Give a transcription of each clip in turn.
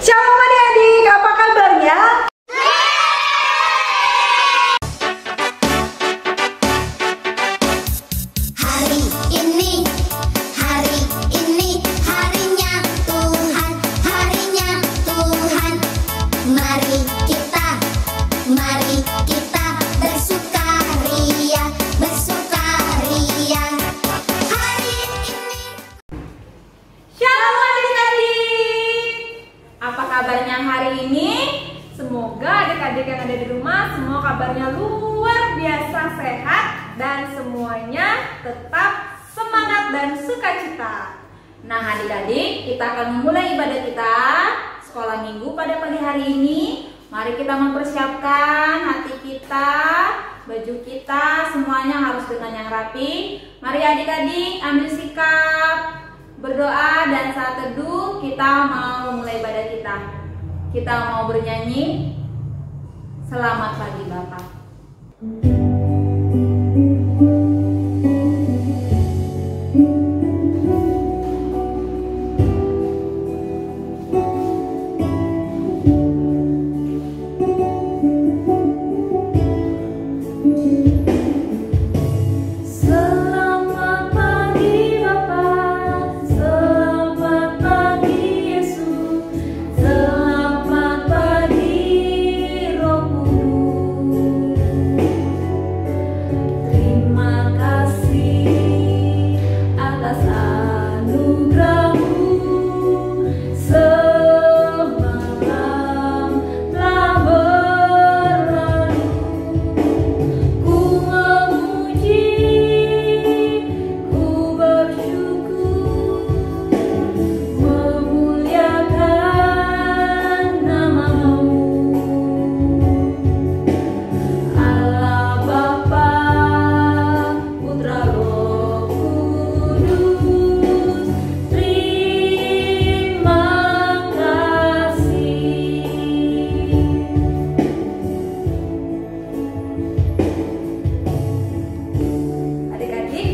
Shalom adik-adik, apa kabarnya? Hari ini harinya Tuhan, harinya Tuhan. Mari kita bersukaria, bersukaria. Hari ini. Shalom adik-adik. Apa kabarnya hari ini? Semoga adik-adik yang ada di rumah semua kabarnya luar biasa sehat dan semuanya tetap semangat dan sukacita. Nah adik-adik, kita akan memulai ibadah kita sekolah minggu pada pagi hari ini. Mari kita mempersiapkan hati kita, baju kita, semuanya harus dengan yang rapi. Mari adik-adik ambil sikap, berdoa, dan saat teduh kita mau mulai ibadah kita. Kita mau bernyanyi Selamat Pagi Bapak. Selamat pagi Bapak, selamat pagi Yesus, selamat pagi Roh Kudus. Terima kasih atas anugerah-Mu, semalam telah berlalu. Ku memuji, ku bersyukur, memuliakan nama-Mu. Allah Bapa, Putra Roh Kudus, terima kasih. Adik-adik,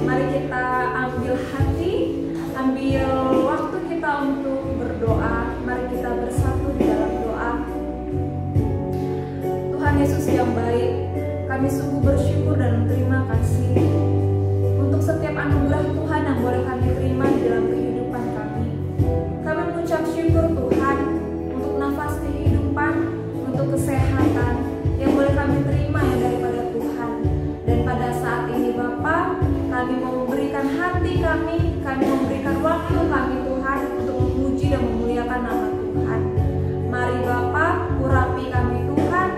mari kita ambil hati, ambil waktu kita untuk berdoa. Mari kita bersatu di dalam doa. Tuhan Yesus yang baik, kami sungguh bersyukur dan berterima kasih untuk setiap anugerah Tuhan yang boleh kami terima di dalam kehidupan kami. Kami mengucap syukur Tuhan untuk nafas kehidupan, untuk kesehatan yang boleh kami terima yang daripada Tuhan. Dan pada saat ini Bapa, kami mau memberikan hati kami memberikan waktu kami Tuhan untuk memuji dan memuliakan nama Tuhan. Mari Bapa, urapi kami Tuhan,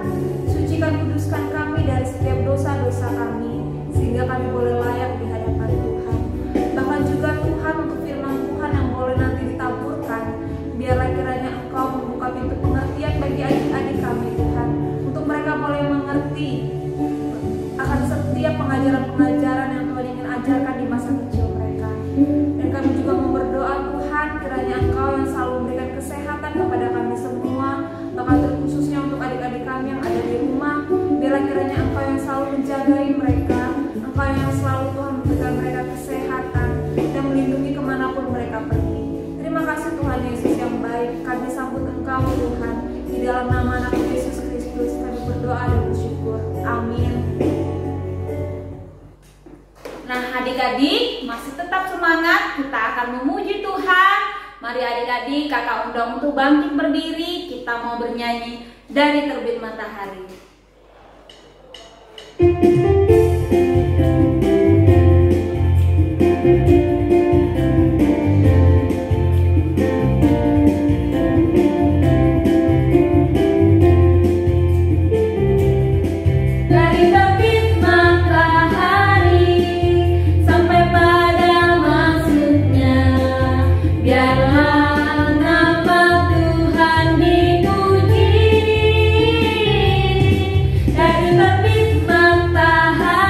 sucikan kuduskan kami dari setiap dosa-dosa kami, sehingga kami boleh layak di hadapan Tuhan. Bahkan juga Tuhan untuk firman Tuhan yang boleh nanti ditaburkan, biarlah kiranya Engkau membuka pintu pengertian bagi adik-adik kami Tuhan, untuk mereka boleh mengerti akan setiap pengajaran-pengajaran yang Tuhan ingin ajarkan di masa kecil mereka. Dan kami juga mau berdoa Tuhan, kiranya Engkau yang selalu memberikan kesehatan kepada kami semua, bahkan terkhususnya untuk adik-adik kami yang ada di rumah. Biarlah kiranya Engkau yang selalu menjagai mereka, Engkau yang selalu Tuhan memberikan mereka kesehatan dan melindungi kemanapun mereka pergi. Terima kasih Tuhan Yesus yang baik, kami sambut Engkau Tuhan. Di dalam nama anak Yesus Kristus kami berdoa dan bersyukur. Amin. Nah adik-adik, masih tetap semangat, kita akan memuji Tuhan. Mari adik-adik, kakak undang untuk bangkit berdiri. Kita mau bernyanyi Dari Terbit Matahari. Dari terbit matahari sampai pada maksudnya, biarlah nama Tuhan dipuji. Dari terbit matahari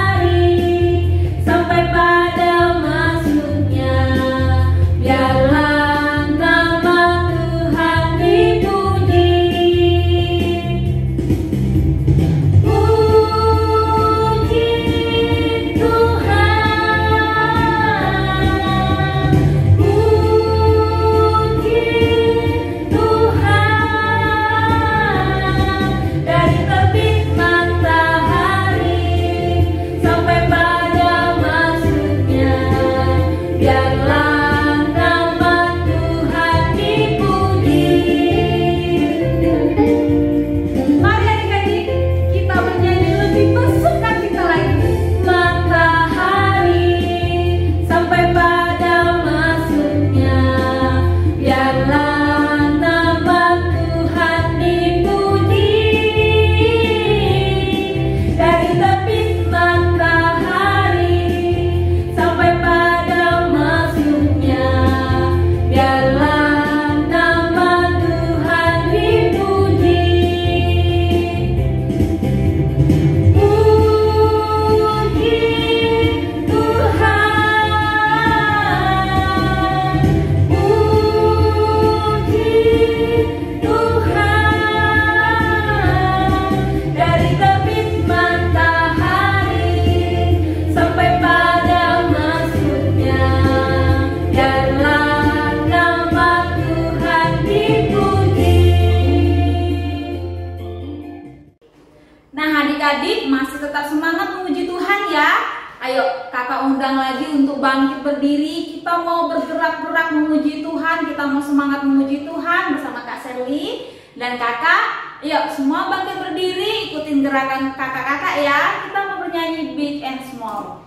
mau bergerak-gerak memuji Tuhan, kita mau semangat memuji Tuhan bersama Kak Sherly dan kakak. Yuk semua bangkit berdiri, ikutin gerakan kakak-kakak ya. Kita mau bernyanyi Big and Small.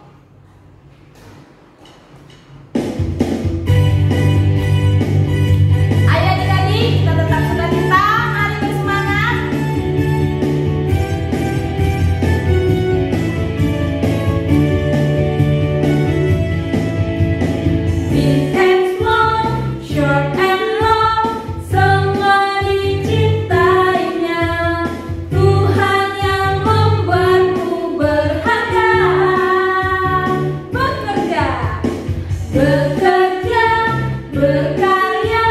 Ayo adik-adik, kita tetap sukacita, mari bersemangat. Big and small, short and long, semua diciptainya. Tuhan yang membuatku berharga. Bekerja, bekerja, berkarya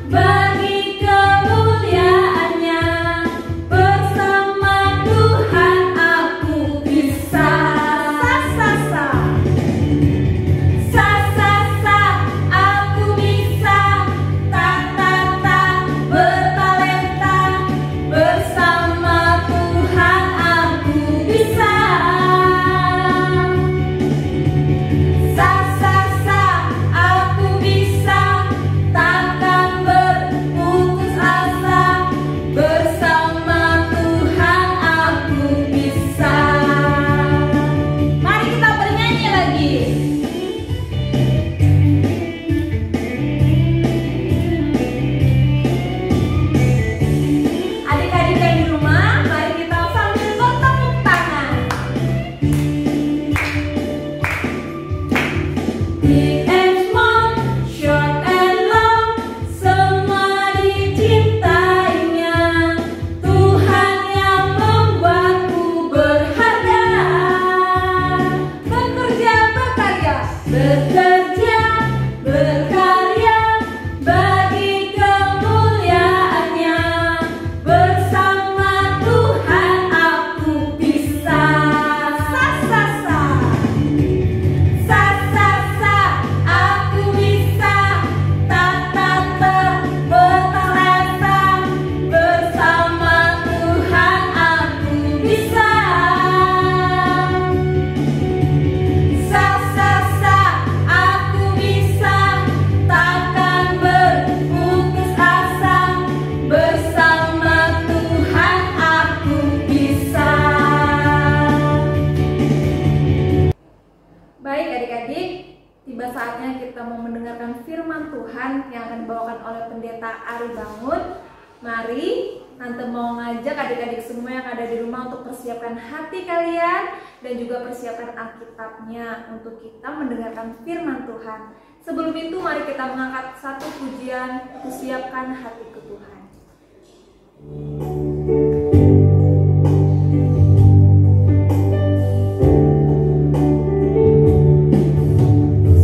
bagi kemuliaannya. Bersama Tuhan aku bisa. Sa-sa-sa, sa-sa-sa, aku bisa. Ta-ta-ta, bertalenta. Bersama Tuhan aku bisa. Sa-sa-sa, aku bisa. Takkan berputus asa. Bersama Tuhan aku bisa. Mari kita bernyanyi lagi. Adik-adik yang di rumah, mari kita sambil bertepuk tangan. Big and small, short and long, semua diciptainya. Tuhan yang membuatku berharga. Bekerja, berkarya, bekerja, berkarya bagi kemuliaannya. Bersama Tuhan aku bisa. Sa-sa-sa, sa-sa-sa, aku bisa. Ta-ta-ta, bertalenta. Bersama Tuhan aku bisa. Sa-sa-sa, aku bisa. Takkan berputus asa. Bersama Tuhan aku bisa. Baik adik-adik, tiba saatnya kita mau mendengarkan firman Tuhan yang akan dibawakan oleh Pendeta Ari Bangun. Mari, Tante mau ngajak adik-adik semua yang ada di rumah untuk persiapkan hati kalian dan juga persiapkan Alkitabnya untuk kita mendengarkan firman Tuhan. Sebelum itu mari kita mengangkat satu pujian, kusiapkan hatiku Tuhan.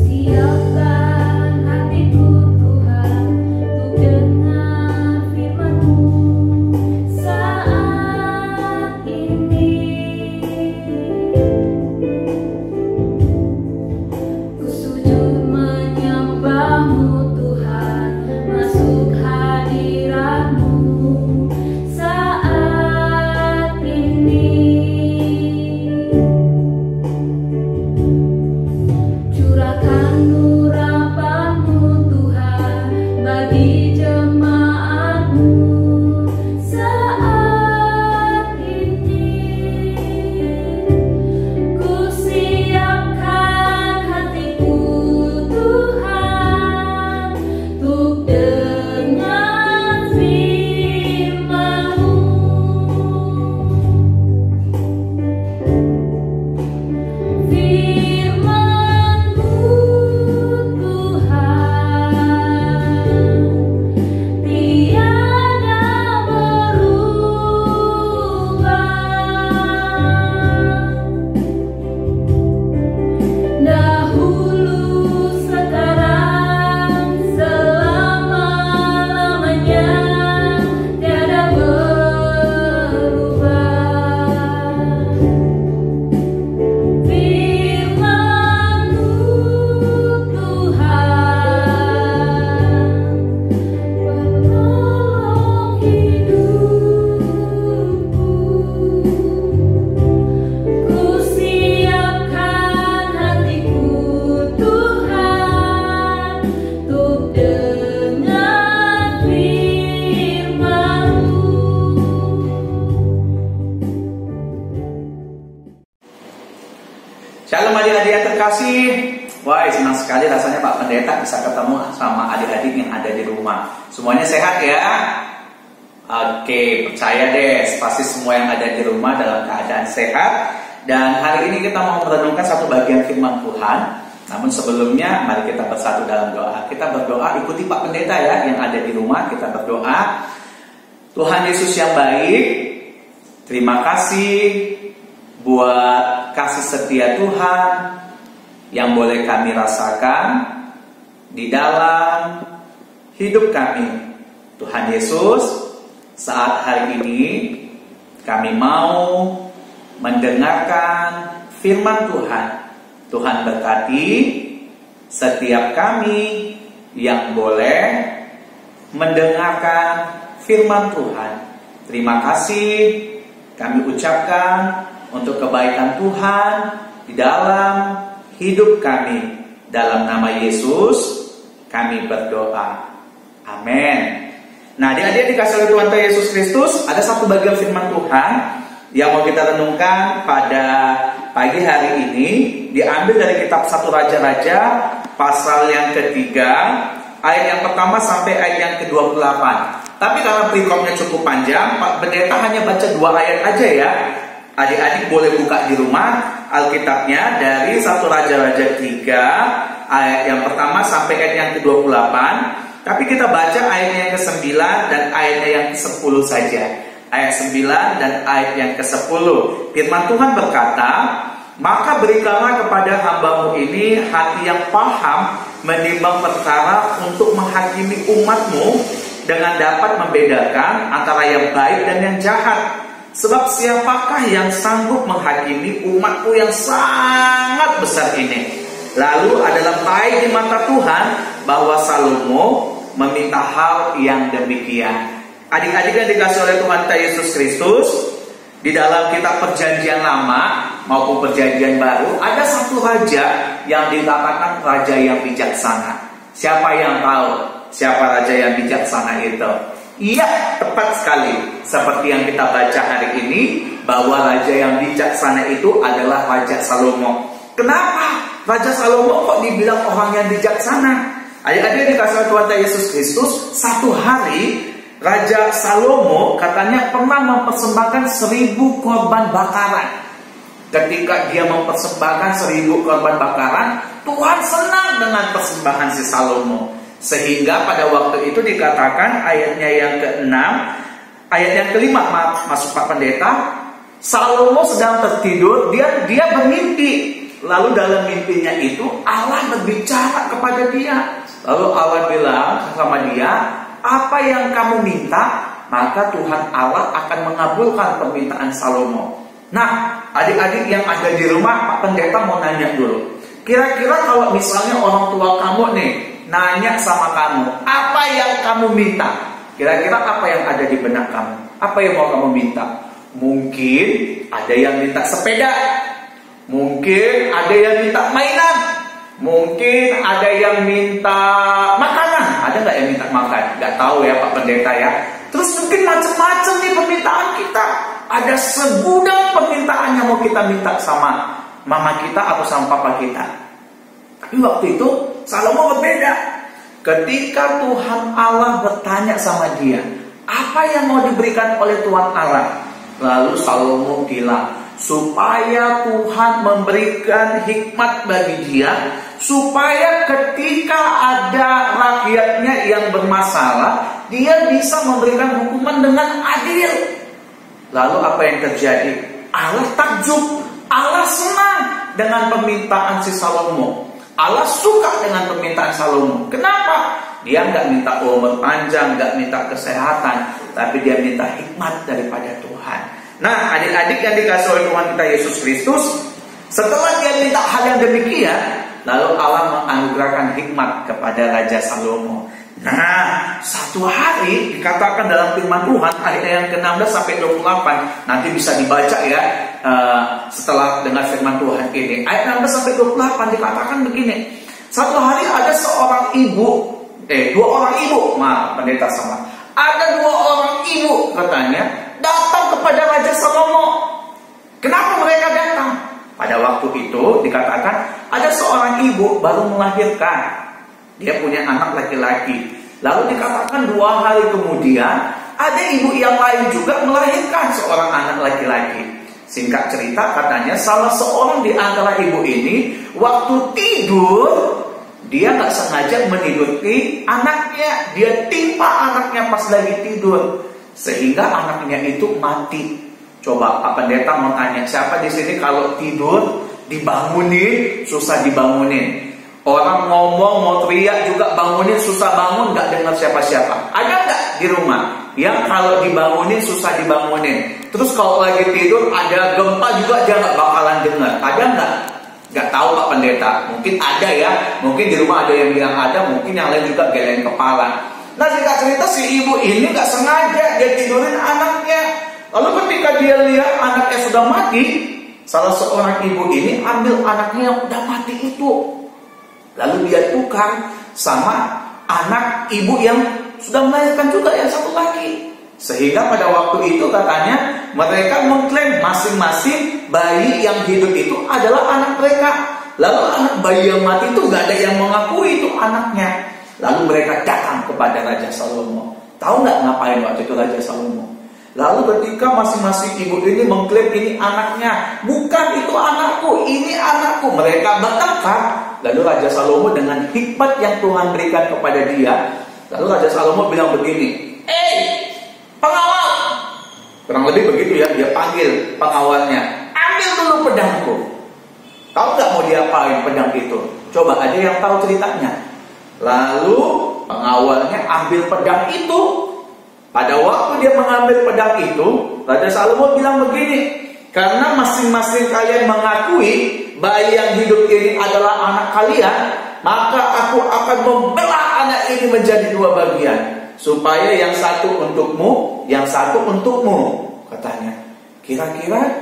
Siapkan hatiku Tuhan untuk dengar firman-Mu saat ini. Ku sujud menyembah-Mu Tuhan, masuk hadirat-Mu saat ini. Curahkan nur rahmat-Mu Tuhan bagi jemaat-Mu saat ini. Ku siapkan hatiku Tuhan sekali rasanya Pak Pendeta bisa ketemu sama adik-adik yang ada di rumah. Semuanya sehat ya? Oke, percaya deh, pasti semua yang ada di rumah dalam keadaan sehat. Dan hari ini kita mau merenungkan satu bagian firman Tuhan. Namun sebelumnya, mari kita bersatu dalam doa. Kita berdoa, ikuti Pak Pendeta ya, yang ada di rumah. Kita berdoa. Tuhan Yesus yang baik, terima kasih buat kasih setia Tuhan yang boleh kami rasakan di dalam hidup kami. Tuhan Yesus, saat hari ini kami mau mendengarkan firman Tuhan. Tuhan berkati setiap kami yang boleh mendengarkan firman Tuhan. Terima kasih kami ucapkan untuk kebaikan Tuhan di dalam hidup kami. Dalam nama Yesus kami berdoa. Amin. Nah, adik-adik dikasih oleh Tuhan Yesus Kristus, ada satu bagian firman Tuhan yang mau kita renungkan pada pagi hari ini, diambil dari kitab 1 Raja-Raja pasal yang ketiga, ayat yang pertama sampai ayat yang ke-28. Tapi karena perikomnya cukup panjang, Pak Pendeta hanya baca 2 ayat aja ya. Adik-adik boleh buka di rumah Alkitabnya dari 1 Raja-Raja 3 ayat yang pertama sampai ayat yang ke-28. Tapi kita baca ayatnya yang ke-9 dan ayatnya yang ke-10 saja. Ayat 9 dan ayat yang ke-10. Firman Tuhan berkata, maka berikanlah kepada hamba-Mu ini hati yang paham menimbang perkara untuk menghakimi umat-Mu dengan dapat membedakan antara yang baik dan yang jahat. Sebab siapakah yang sanggup menghakimi umat-Ku yang sangat besar ini? Lalu adalah baik di mata Tuhan bahwa Salomo meminta hal yang demikian. Adik-adik yang dikasih oleh Tuhan Yesus Kristus, di dalam kitab Perjanjian Lama maupun Perjanjian Baru, ada satu raja yang dikatakan raja yang bijaksana. Siapa yang tahu siapa raja yang bijaksana itu? Iya, tepat sekali. Seperti yang kita baca hari ini, bahwa raja yang bijaksana itu adalah Raja Salomo. Kenapa Raja Salomo kok dibilang orang yang bijaksana? Adik-adik dikasih Tuhan Yesus Kristus, satu hari Raja Salomo katanya pernah mempersembahkan 1000 korban bakaran. Ketika dia mempersembahkan 1000 korban bakaran, Tuhan senang dengan persembahan si Salomo. Sehingga pada waktu itu dikatakan ayatnya yang ke-6, ayat yang ke-5, masuk Pak Pendeta, Salomo sedang tertidur, dia bermimpi. Lalu dalam mimpinya itu Allah berbicara kepada dia. Lalu Allah bilang sama dia, apa yang kamu minta, maka Tuhan Allah akan mengabulkan permintaan Salomo. Nah, adik-adik yang ada di rumah, Pak Pendeta mau nanya dulu. Kira-kira kalau misalnya orang tua kamu nih nanya sama kamu, apa yang kamu minta? Kira-kira apa yang ada di benak kamu? Apa yang mau kamu minta? Mungkin ada yang minta sepeda, mungkin ada yang minta mainan, mungkin ada yang minta makanan. Ada nggak yang minta makan? Nggak tahu ya Pak Pendeta ya. Terus mungkin macam-macam nih permintaan kita. Ada segudang permintaan yang mau kita minta sama mama kita atau sama papa kita. Tapi waktu itu Salomo berbeda. Ketika Tuhan Allah bertanya sama dia, apa yang mau diberikan oleh Tuhan Allah? Lalu Salomo bilang, supaya Tuhan memberikan hikmat bagi dia, supaya ketika ada rakyatnya yang bermasalah, dia bisa memberikan hukuman dengan adil. Lalu apa yang terjadi? Allah takjub, Allah senang dengan permintaan si Salomo. Allah suka dengan permintaan Salomo. Kenapa? Dia nggak minta umur panjang, nggak minta kesehatan, tapi dia minta hikmat daripada Tuhan. Nah, adik-adik yang dikasih oleh Tuhan kita Yesus Kristus, setelah dia minta hal yang demikian, lalu Allah menganugerahkan hikmat kepada Raja Salomo. Nah, satu hari dikatakan dalam firman Tuhan ayat yang ke-16 sampai 28, nanti bisa dibaca ya setelah dengar firman Tuhan ini. Ayat 16 sampai 28 dikatakan begini. Satu hari ada seorang ibu, dua orang ibu, pendeta sama. Ada 2 orang ibu katanya datang kepada Raja Salomo. Kenapa mereka datang? Pada pada waktu itu dikatakan ada seorang ibu baru melahirkan. Dia punya anak laki-laki. Lalu dikatakan 2 hari kemudian ada ibu yang lain juga melahirkan seorang anak laki-laki. Singkat cerita katanya salah seorang di antara ibu ini waktu tidur dia nggak sengaja meniduti anaknya. Dia timpa anaknya pas lagi tidur sehingga anaknya itu mati. Coba Pak Pendeta mau tanya, siapa di sini kalau tidur dibangunin susah dibangunin? Orang ngomong mau teriak juga bangunin susah bangun, nggak dengar siapa-siapa. Ada nggak di rumah yang kalau dibangunin susah dibangunin? Terus kalau lagi tidur ada gempa juga dia nggak bakalan dengar. Ada nggak? Nggak tahu Pak Pendeta. Mungkin ada ya. Mungkin di rumah ada yang bilang ada, mungkin yang lain juga geleng kepala. Nah singkat cerita si ibu ini nggak sengaja dia tidurin anaknya. Lalu ketika dia lihat anaknya sudah mati, salah seorang ibu ini ambil anaknya yang udah mati itu. Lalu dia tukar sama anak ibu yang sudah melahirkan juga yang satu lagi. Sehingga pada waktu itu katanya mereka mengklaim masing-masing bayi yang hidup itu adalah anak mereka. Lalu anak bayi yang mati itu gak ada yang mengakui itu anaknya. Lalu mereka datang kepada Raja Salomo. Tahu nggak ngapain waktu itu Raja Salomo? Lalu ketika masing-masing ibu ini mengklaim ini anaknya, bukan itu anakku, ini anakku, mereka bertengkar. Lalu Raja Salomo dengan hikmat yang Tuhan berikan kepada dia, lalu Raja Salomo bilang begini, pengawal, kurang lebih begitu ya, dia panggil pengawalnya, ambil dulu pedangku. Tahu nggak mau diapain pedang itu? Coba ada yang tahu ceritanya. Lalu pengawalnya ambil pedang itu. Pada waktu dia mengambil pedang itu, Raja Salomo bilang begini, karena masing-masing kalian mengakui bayi yang hidup ini adalah anak kalian, maka aku akan membelah anak ini menjadi 2 bagian, supaya yang satu untukmu, yang satu untukmu, katanya. Kira-kira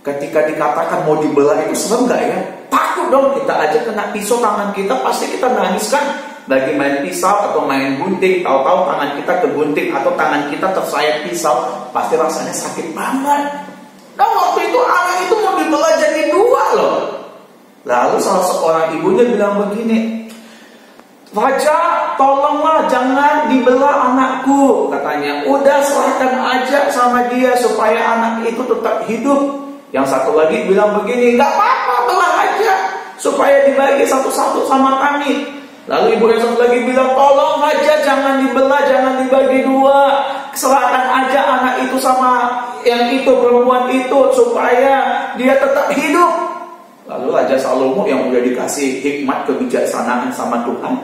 ketika dikatakan mau dibelah itu serem gak ya? Takut dong, kita aja kena pisau tangan kita, pasti kita nangis kan? Lagi main pisau atau main gunting, tahu-tahu tangan kita kegunting atau tangan kita tersayat pisau, pasti rasanya sakit banget. Nah waktu itu anak itu mau dibelah jadi 2 loh. Lalu salah seorang ibunya bilang begini, Raja tolonglah jangan dibelah anakku, katanya. Udah serahkan aja sama dia supaya anak itu tetap hidup. Yang satu lagi bilang begini, nggak apa-apa belah aja supaya dibagi satu-satu sama kami. Lalu ibu yang satu lagi bilang, tolong aja jangan dibelah, jangan dibagi 2. Serahkan aja anak itu sama yang itu, perempuan itu, supaya dia tetap hidup. Lalu Raja Salomo yang udah dikasih hikmat kebijaksanaan sama Tuhan,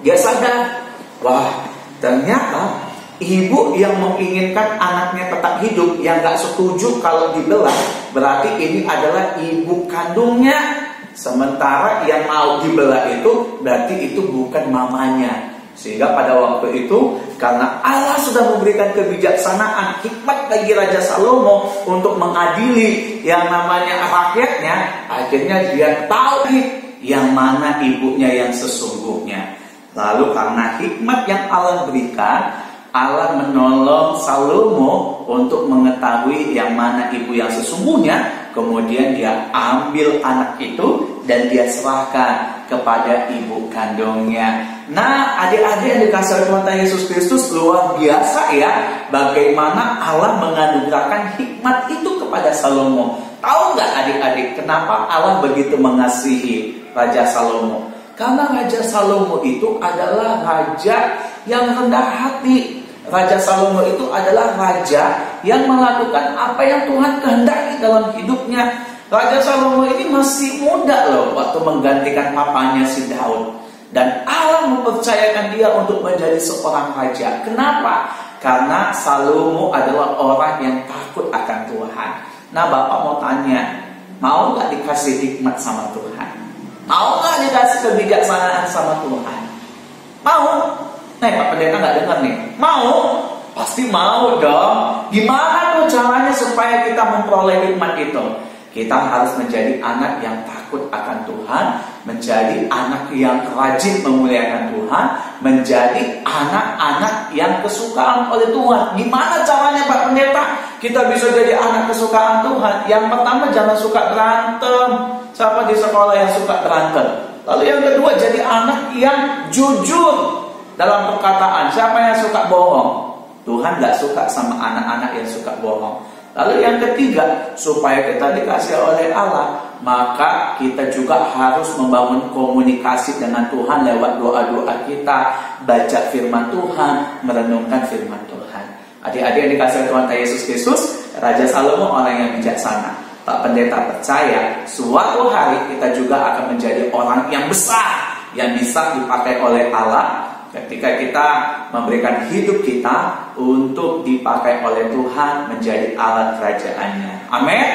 dia sadar, wah ternyata ibu yang menginginkan anaknya tetap hidup, yang gak setuju kalau dibelah, berarti ini adalah ibu kandungnya. Sementara yang mau dibelah itu berarti itu bukan mamanya. Sehingga pada waktu itu karena Allah sudah memberikan kebijaksanaan, hikmat bagi Raja Salomo untuk mengadili yang namanya rakyatnya, akhirnya dia tahu yang mana ibunya yang sesungguhnya. Lalu karena hikmat yang Allah berikan, Allah menolong Salomo untuk mengetahui yang mana ibu yang sesungguhnya. Kemudian dia ambil anak itu dan dia serahkan kepada ibu kandungnya. Nah, adik-adik yang dikasih oleh Tuhan Yesus Kristus, luar biasa ya bagaimana Allah menganugerahkan hikmat itu kepada Salomo. Tahu nggak adik-adik kenapa Allah begitu mengasihi Raja Salomo? Karena Raja Salomo itu adalah raja yang rendah hati. Raja Salomo itu adalah raja yang melakukan apa yang Tuhan kehendaki dalam hidupnya. Raja Salomo ini masih muda loh waktu menggantikan papanya si Daud. Dan Allah mempercayakan dia untuk menjadi seorang raja. Kenapa? Karena Salomo adalah orang yang takut akan Tuhan. Nah Bapak mau tanya, mau gak dikasih hikmat sama Tuhan? Mau gak dikasih kebijaksanaan sama Tuhan? Mau? Pak Pendeta gak dengar nih. Mau? Pasti mau dong. Gimana tuh caranya supaya kita memperoleh hikmat itu? Kita harus menjadi anak yang takut akan Tuhan, menjadi anak yang rajin memuliakan Tuhan, menjadi anak-anak yang kesukaan oleh Tuhan. Gimana caranya Pak Pendeta? kita bisa jadi anak kesukaan Tuhan? Yang pertama, jangan suka berantem. Siapa di sekolah yang suka berantem? Lalu yang kedua, jadi anak yang jujur dalam perkataan. Siapa yang suka bohong? Tuhan gak suka sama anak-anak yang suka bohong. Lalu yang ketiga, supaya kita dikasih oleh Allah, maka kita juga harus membangun komunikasi dengan Tuhan lewat doa-doa kita, baca firman Tuhan, merenungkan firman Tuhan. Adik-adik yang dikasih oleh Tuhan Yesus Kristus, Raja Salomo orang yang bijaksana. Pak Pendeta percaya, suatu hari kita juga akan menjadi orang yang besar, yang bisa dipakai oleh Allah ketika kita memberikan hidup kita untuk dipakai oleh Tuhan menjadi alat kerajaannya. Amin.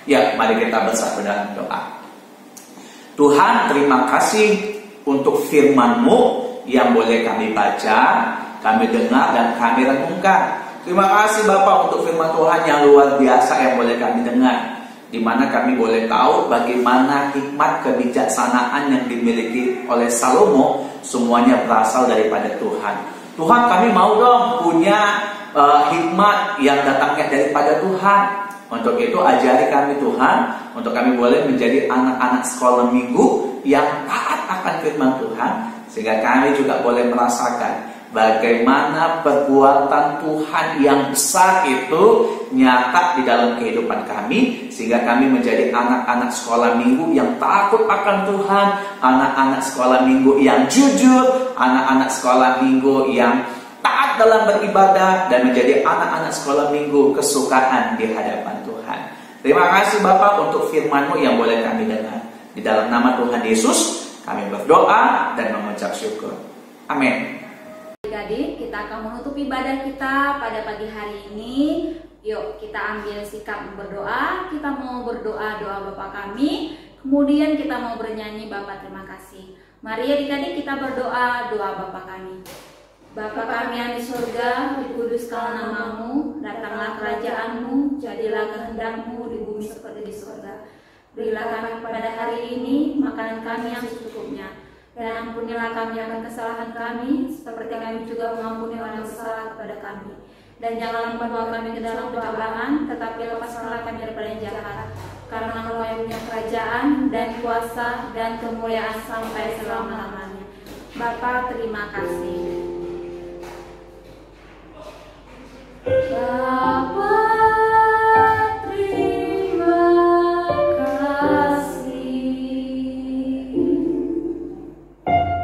Ya, mari kita bersatu dalam doa. Tuhan, terima kasih untuk firman-Mu yang boleh kami baca, kami dengar, dan kami renungkan. Terima kasih Bapak untuk firman Tuhan yang luar biasa yang boleh kami dengar, di mana kami boleh tahu bagaimana hikmat kebijaksanaan yang dimiliki oleh Salomo semuanya berasal daripada Tuhan. Tuhan, kami mau dong punya hikmat yang datangnya daripada Tuhan. Untuk itu ajari kami Tuhan, untuk kami boleh menjadi anak-anak sekolah minggu yang taat akan firman Tuhan, sehingga kami juga boleh merasakan bagaimana perbuatan Tuhan yang besar itu nyata di dalam kehidupan kami, sehingga kami menjadi anak-anak sekolah minggu yang takut akan Tuhan, anak-anak sekolah minggu yang jujur, anak-anak sekolah minggu yang taat dalam beribadah, dan menjadi anak-anak sekolah minggu kesukaan di hadapan Tuhan. Terima kasih Bapak untuk firman-Mu yang boleh kami dengar. Di dalam nama Tuhan Yesus kami berdoa dan mengucap syukur. Amin. Adik-adik, kita akan menutup ibadah kita pada pagi hari ini. Yuk kita ambil sikap berdoa. Kita mau berdoa doa Bapa kami, kemudian kita mau bernyanyi Bapa terima kasih. Mari adik-adik kita berdoa doa Bapa kami. Bapa kami yang di surga, dikuduskanlah nama-Mu, datanglah kerajaan-Mu, jadilah kehendak-Mu di bumi seperti di surga. Berilah kami pada hari ini makanan kami yang secukupnya, dan ampunilah kami akan kesalahan kami, seperti kami juga mengampuni orang yang bersalah kepada kami. Dan janganlah membawa kami ke dalam pencobaan, tetapi lepaskanlah kami daripada yang jahat. Karena Engkau yang punya kerajaan dan kuasa dan kemuliaan sampai selama-lamanya. Bapa terima kasih. Bapa terima kasih. Bapa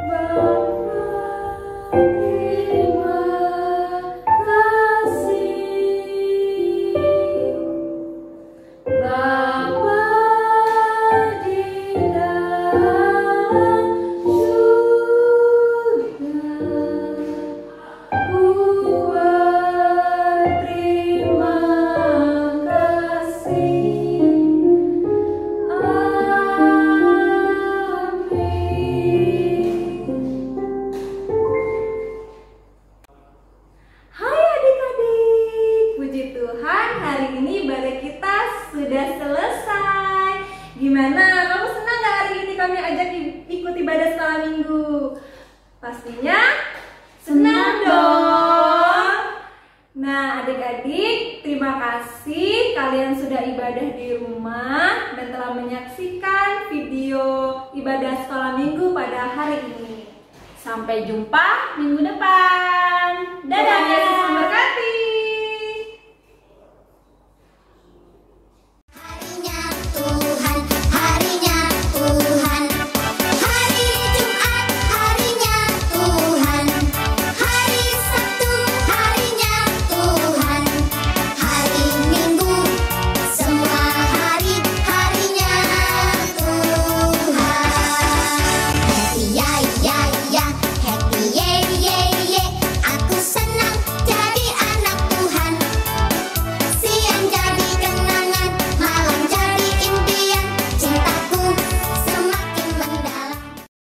terima kasih. Bapa di dalam surga, gimana? Kamu senang gak hari ini kami ajak ikut ibadah sekolah minggu? Pastinya senang dong. Nah adik-adik, terima kasih kalian sudah ibadah di rumah dan telah menyaksikan video ibadah sekolah minggu pada hari ini. Sampai jumpa minggu depan. Dadah. Tuhan Yesus memberkati.